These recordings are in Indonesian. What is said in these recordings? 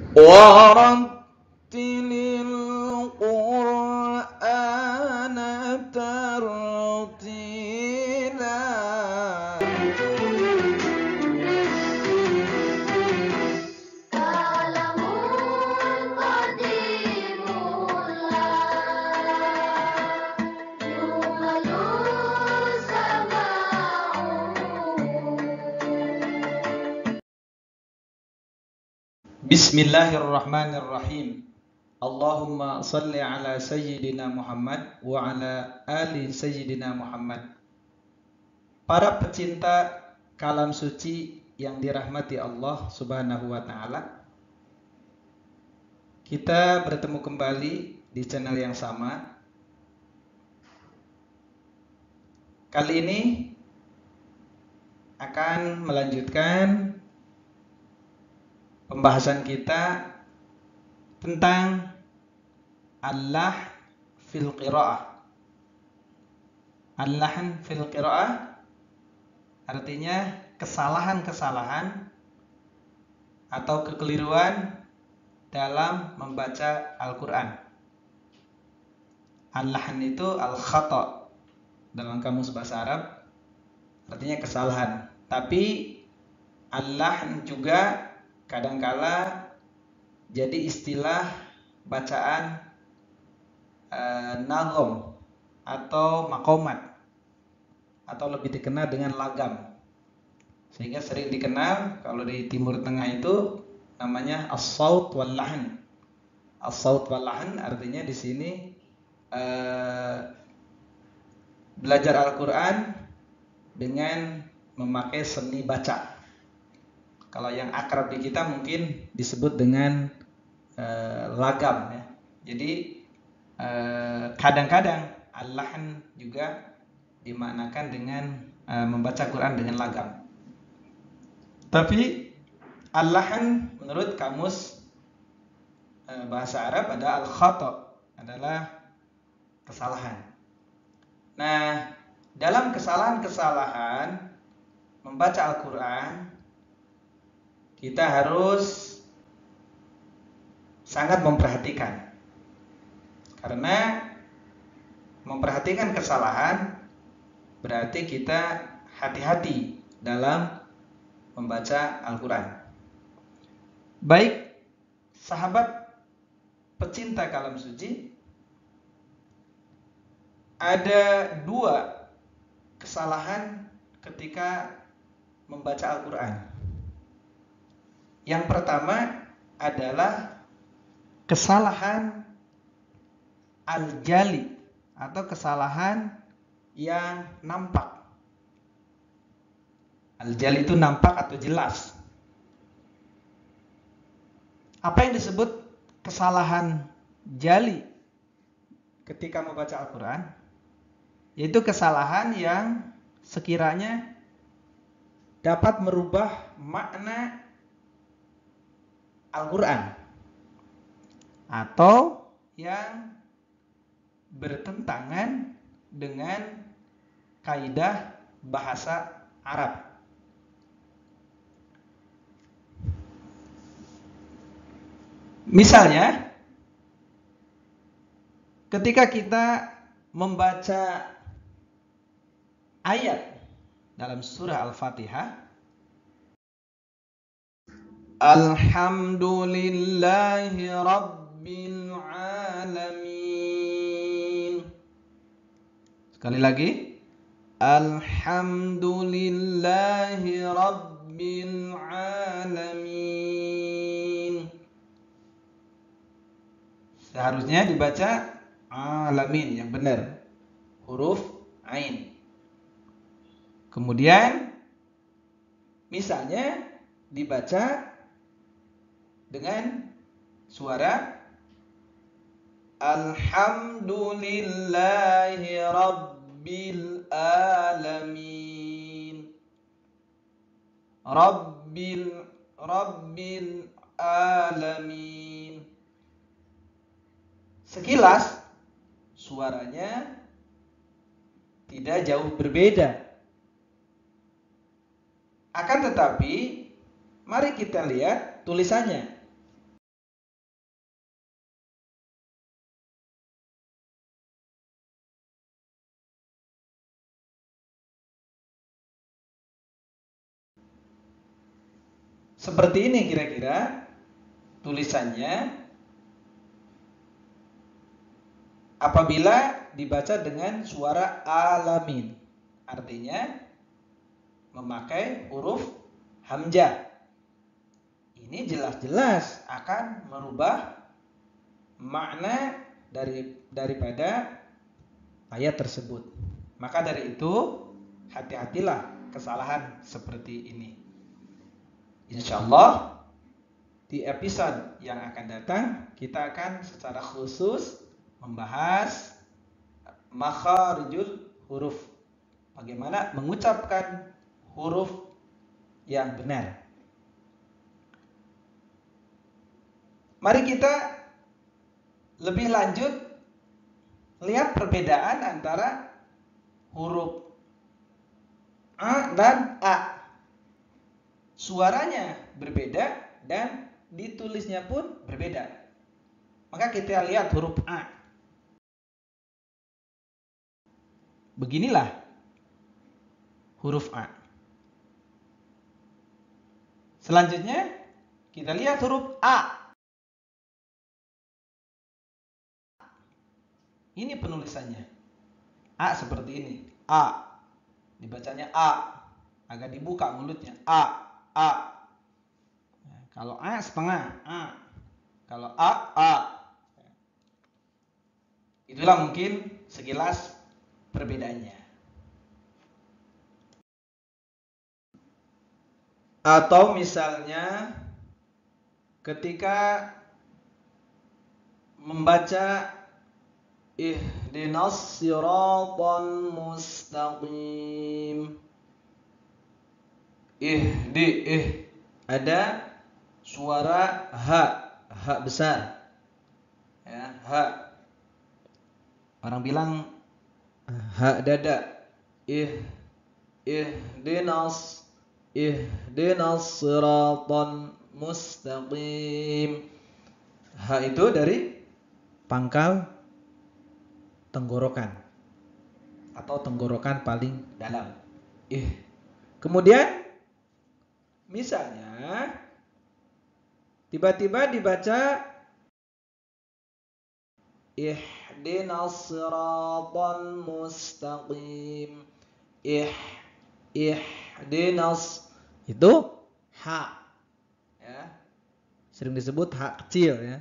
وَرَتِّلِ الْقُرْآنَ تَرْتِيلًا. Bismillahirrahmanirrahim. Allahumma salli ala Sayyidina Muhammad wa ala ali Sayyidina Muhammad. Para pecinta kalam suci yang dirahmati Allah Subhanahu wa taala, kita bertemu kembali di channel yang sama. Kali ini akan melanjutkan pembahasan kita tentang al-lahn fil qiraah. Al-lahn fil qiraah artinya kesalahan-kesalahan atau kekeliruan dalam membaca Al-Quran. Al-lahn itu al-khata' dalam kamus bahasa Arab, artinya kesalahan. Tapi al-lahn juga kadangkala jadi istilah bacaan nagom atau makomat, atau lebih dikenal dengan lagam. Sehingga sering dikenal kalau di Timur Tengah itu namanya as-saut wal lahn. As-saut wal lahn artinya di sini belajar Al-Quran dengan memakai seni baca. Kalau yang akrab di kita mungkin disebut dengan lagam ya. Jadi kadang-kadang al-lahn juga dimaknakan dengan membaca Quran dengan lagam. Tapi al-lahn menurut kamus bahasa Arab ada al-khata', adalah kesalahan. Nah, dalam kesalahan-kesalahan membaca Al-Quran, kita harus sangat memperhatikan. Karena memperhatikan kesalahan berarti kita hati-hati dalam membaca Al-Quran. Baik, sahabat pecinta kalam suci, ada dua kesalahan ketika membaca Al-Quran. Yang pertama adalah kesalahan al-jali atau kesalahan yang nampak. Al-jali itu nampak atau jelas. Apa yang disebut kesalahan jali ketika membaca Al-Quran? Yaitu kesalahan yang sekiranya dapat merubah makna Al-Quran atau yang bertentangan dengan kaidah bahasa Arab. Misalnya, ketika kita membaca ayat dalam surah Al-Fatihah, Alhamdulillahi Rabbil Alamin. Sekali lagi, Alhamdulillahi Rabbil Alamin. Seharusnya dibaca alamin yang benar, huruf ain. Kemudian misalnya dibaca dengan suara Alhamdulillahi Rabbil Alamin. Rabbil Alamin. Sekilas suaranya tidak jauh berbeda. Akan tetapi mari kita lihat tulisannya. Seperti ini kira-kira tulisannya apabila dibaca dengan suara alamin. Artinya memakai huruf hamzah. Ini jelas-jelas akan merubah makna daripada ayat tersebut. Maka dari itu hati-hatilah kesalahan seperti ini. Insyaallah di episode yang akan datang kita akan secara khusus membahas makharijul huruf. Bagaimana mengucapkan huruf yang benar. Mari kita lebih lanjut lihat perbedaan antara huruf A dan A. Suaranya berbeda dan ditulisnya pun berbeda. Maka kita lihat huruf A. Beginilah huruf A. Selanjutnya kita lihat huruf A. Ini penulisannya. A seperti ini. A. Dibacanya A. Agak dibuka mulutnya. A. A. Nah, kalau A setengah. A. Kalau A. A. Itulah mungkin sekilas perbedaannya. Atau misalnya ketika membaca ihdinas siratal mustaqim. Ada suara H besar. Ya, H. Orang bilang H dada. Ihdinas siratal mustaqim. H itu dari pangkal tenggorokan atau tenggorokan paling dalam. Kemudian misalnya tiba-tiba dibaca ihdinas siratal mustaqim. Ihdinas itu H ya. Sering disebut H kecil ya.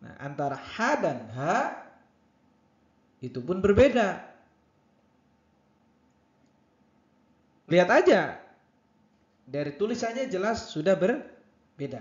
Nah, antara H dan H itu pun berbeda. Lihat aja. Dari tulisannya jelas sudah berbeda.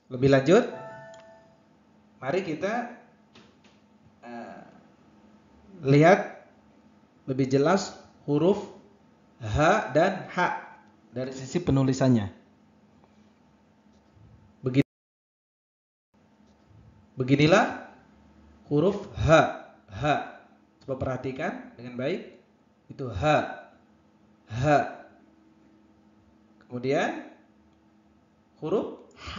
Lebih lanjut, mari kita lihat lebih jelas huruf H dan H dari sisi penulisannya. Beginilah huruf H. Coba perhatikan dengan baik. Itu H. Kemudian huruf H.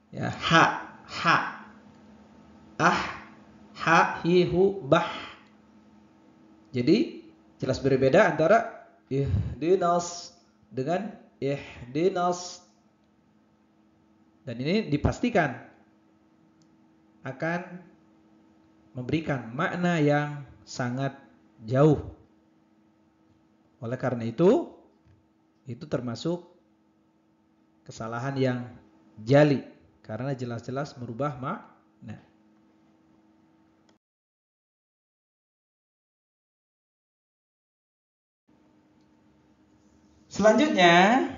Ya, H. Ha, hi, hu, bah. Jadi jelas berbeda antara ihdinas dengan ihdinas. Dan ini dipastikan akan memberikan makna yang sangat jauh. Oleh karena itu termasuk kesalahan yang jali karena jelas-jelas merubah makna. Selanjutnya,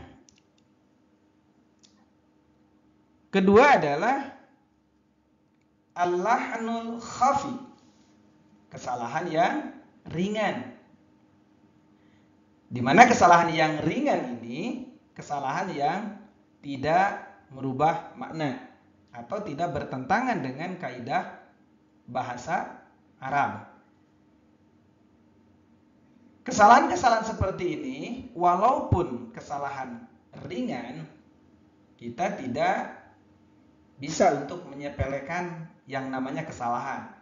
kedua adalah al-lahnul khafi, kesalahan yang ringan. Di mana kesalahan yang ringan ini kesalahan yang tidak merubah makna atau tidak bertentangan dengan kaidah bahasa Arab. Kesalahan-kesalahan seperti ini, walaupun kesalahan ringan, kita tidak bisa untuk menyepelekan yang namanya kesalahan.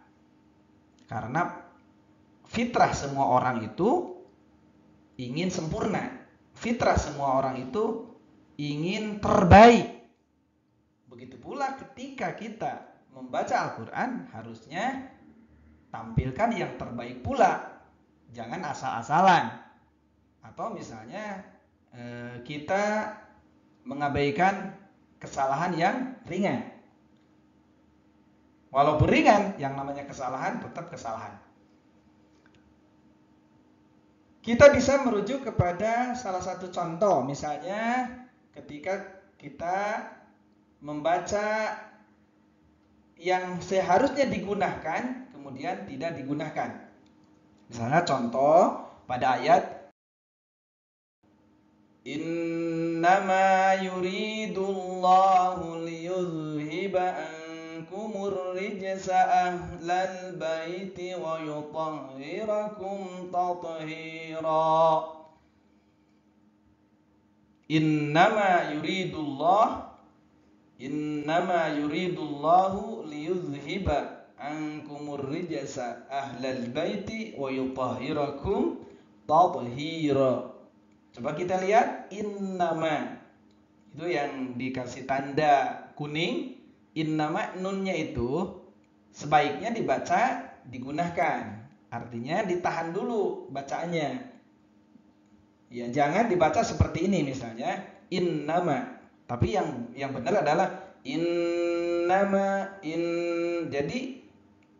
Karena fitrah semua orang itu ingin sempurna. Fitrah semua orang itu ingin terbaik. Begitu pula ketika kita membaca Al-Quran, harusnya tampilkan yang terbaik pula. Jangan asal-asalan. Atau misalnya kita mengabaikan kesalahan yang ringan. Walaupun ringan, yang namanya kesalahan tetap kesalahan. Kita bisa merujuk kepada salah satu contoh, misalnya ketika kita membaca yang seharusnya digunakan, kemudian tidak digunakan. Misalnya contoh pada ayat Innama yuridullahu liyuzhiba ankumur rijsa ahlal baiti wa yutahhirakum tathira. Innama yuridullahu liyuzhiba ankumur rijsa ahlal baiti wa yutahhirakum tathira. Coba kita lihat innama. Itu yang dikasih tanda kuning. Innama, nunnya itu sebaiknya digunakan. Artinya ditahan dulu bacaannya. Ya, jangan dibaca seperti ini misalnya innama. Tapi yang benar adalah innama jadi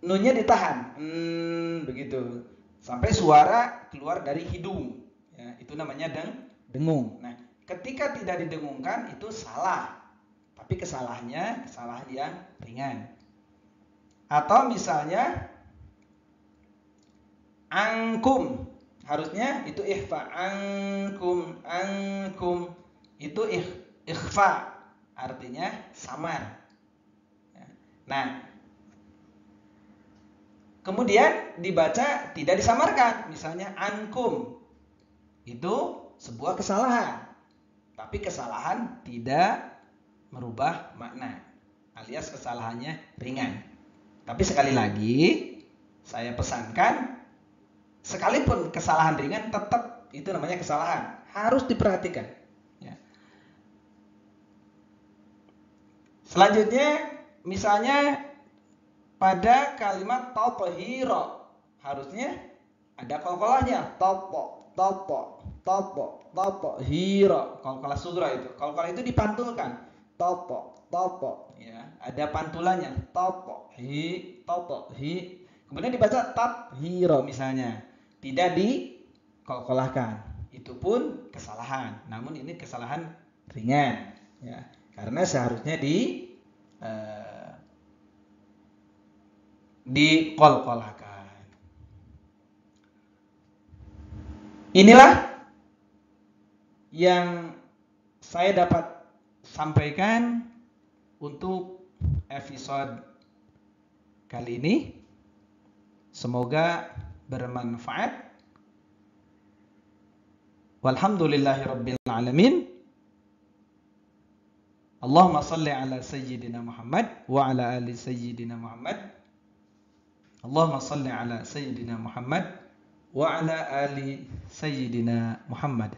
nunnya ditahan. Begitu. Sampai suara keluar dari hidung. Ya, itu namanya dengung. Nah, ketika tidak didengungkan itu salah. Tapi kesalahan yang ringan. Atau misalnya angkum, harusnya itu ikhfa. Angkum itu ikhfa, artinya samar. Nah, kemudian dibaca tidak disamarkan, misalnya ankum. Itu sebuah kesalahan. Tapi kesalahan tidak merubah makna, alias kesalahannya ringan. Tapi sekali lagi saya pesankan, sekalipun kesalahan ringan tetap itu namanya kesalahan, harus diperhatikan. Ya. Selanjutnya misalnya pada kalimat tathira, harusnya ada qalqalahnya, hira. Qalqalah sugra itu. Qalqalah itu dipantulkan. Ya, ada pantulannya. Hi. Kemudian dibaca tathira misalnya. Tidak diqalqalahkan. Itu pun kesalahan. Namun ini kesalahan ringan, ya. Karena seharusnya diqalqalahkan. Inilah yang saya dapat sampaikan untuk episode kali ini. Semoga bermanfaat. Walhamdulillahirabbil alamin. Allahumma salli ala sayyidina Muhammad wa ala ali sayyidina Muhammad. Allahumma salli ala sayyidina Muhammad wa ala ali sayyidina Muhammad.